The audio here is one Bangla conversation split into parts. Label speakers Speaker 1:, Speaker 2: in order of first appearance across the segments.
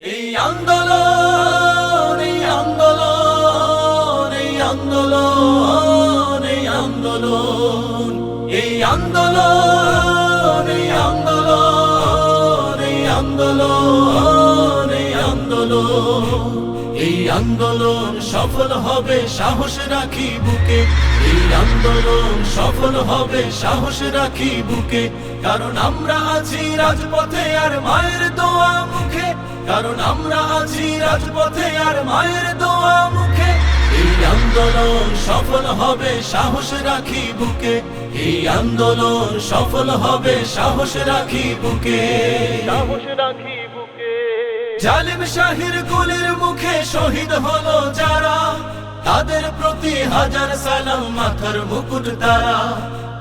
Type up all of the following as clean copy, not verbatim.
Speaker 1: এই আন্দোলন এই আন্দোলন এই আন্দোলন এই আন্দোলন এই আন্দোলন এই আন্দোলন এই আন্দোলন এই আন্দোলন এই আন্দোলন সফল হবে সাহস রাখি বুকে এই আন্দোলন সফল হবে সাহস রাখি বুকে কারণ আমরা আছি রাজপথে আর মায়ের দোয়া মুখে কারণ আমরা আছি রাজপথে আর মায়ের দোয়া মুখে এই আন্দোলন সফল হবে সাহস রাখি বুকে এই আন্দোলন সফল হবে সাহস রাখি বুকে
Speaker 2: সাহস রাখি বুকে
Speaker 1: জালিম শাহির গুলির মুখে শহীদ হলো যারা তাদের প্রতি হাজার সালাম মাথার মুকুট তারা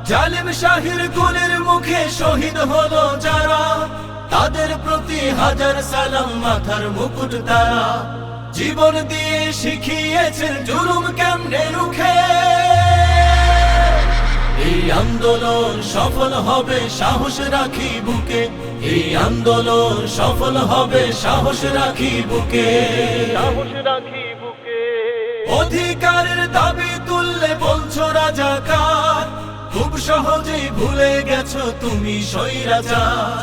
Speaker 1: জালিম শাহির গুলির মুখে শহীদ হলো যারা তাদের প্রতি হাজার সালাম মাথার মুকুট তারা জীবন দিয়ে শিখিয়েছেন জুলুম কেমনে রুখে এই আন্দোলন সফল হবে সাহস রাখি বুকে এই আন্দোলন সফল হবে সাহস রাখি বুকে
Speaker 2: সাহস রাখি বুকে
Speaker 1: অধিকারের দাবি তুললে বলছো রাজাকার খুব সহজেই ভুলে গেছো তুমি স্বৈরাচার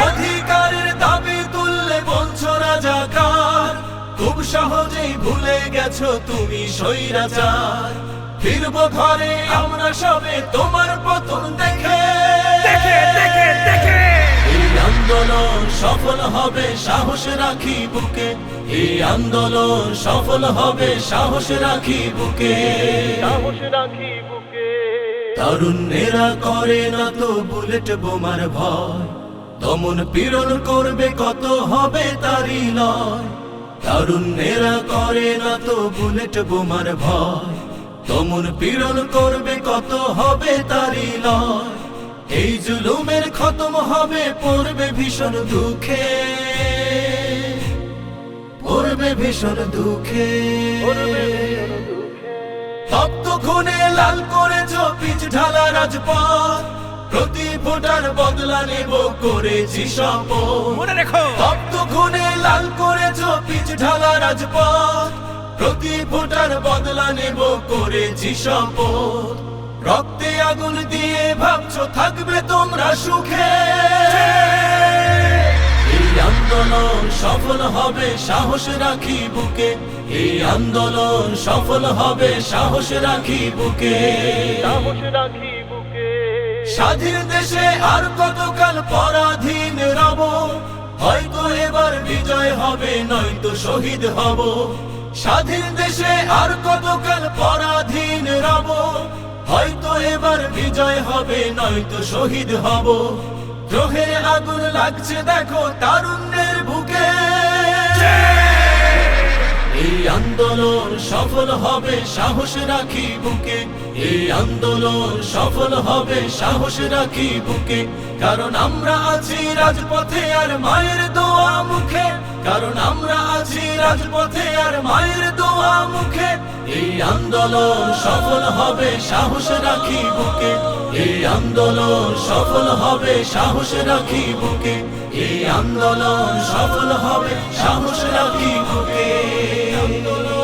Speaker 1: অধিকারের দাবি তুললে বলছো রাজাকার খুব সহজেই ভুলে গেছো তুমি স্বৈরাচার ফিরবো ঘরে আমরা সবে তোমার পতন দেখে এই আন্দোলন সফল হবে সাহস রাখি বুকে এই আন্দোলন সফল হবে সাহস রাখি বুকে
Speaker 2: সাহস রাখি বুকে
Speaker 1: তারুণ্যেরা করে না তো বুলেট বোমার ভয় দমন পীড়ন করবে কত হবে তারই লয় তারুণ্যেরা করে না তো বুলেট বোমার ভয় দমন পীড়ন করবে কত হবে তারই লয় এই জুলুমের খতম হবে পড়বে ভীষণ দুঃখে পড়বে ভীষণ দুঃখে তপ্ত খুনে লাল করেছ পিচ ঢালা রাজপথ প্রতি ভোটার বদলা নেব করেছি শপথ
Speaker 2: মনে রেখো
Speaker 1: তপ্ত খুনে লাল করেছ পিচ ঢালা রাজপথ প্রতি ভোটার বদলা নেব করেছি শপথ রক্তে আগুন দিয়ে ভাবছো থাকবে তোমরা সুখে এই আন্দোলন সফল হবে সাহস রাখি বুকে এই আন্দোলন সফল হবে সাহস রাখি বুকে
Speaker 2: সাহস রাখি বুকে
Speaker 1: স্বাধীন দেশে আর কতকাল পরাধীন রব হয়তো এবার বিজয় হবে নয়তো শহীদ হব স্বাধীন দেশে আর কতকাল পরাধীন রব হয়তো এবার বিজয় হবে নয়তো শহীদ হব দ্রোহের আগুন লাগছে দেখো তারুণ্যের বুকে এই আন্দোলন সফল হবে সাহস রাখি বুকে এই আন্দোলন সফল হবে সাহস রাখি বুকে কারণ আমরা আছি রাজপথে আর মায়ের দোয়া মুখে কারণ আমরা আছি রাজপথে আর মায়ের দোয়া মুখে এই আন্দোলন সফল হবে সাহস রাখি বুকে এই আন্দোলন সফল হবে সাহস রাখি বুকে এই আন্দোলন সফল হবে সাহস রাখি বুকে আন্দোলন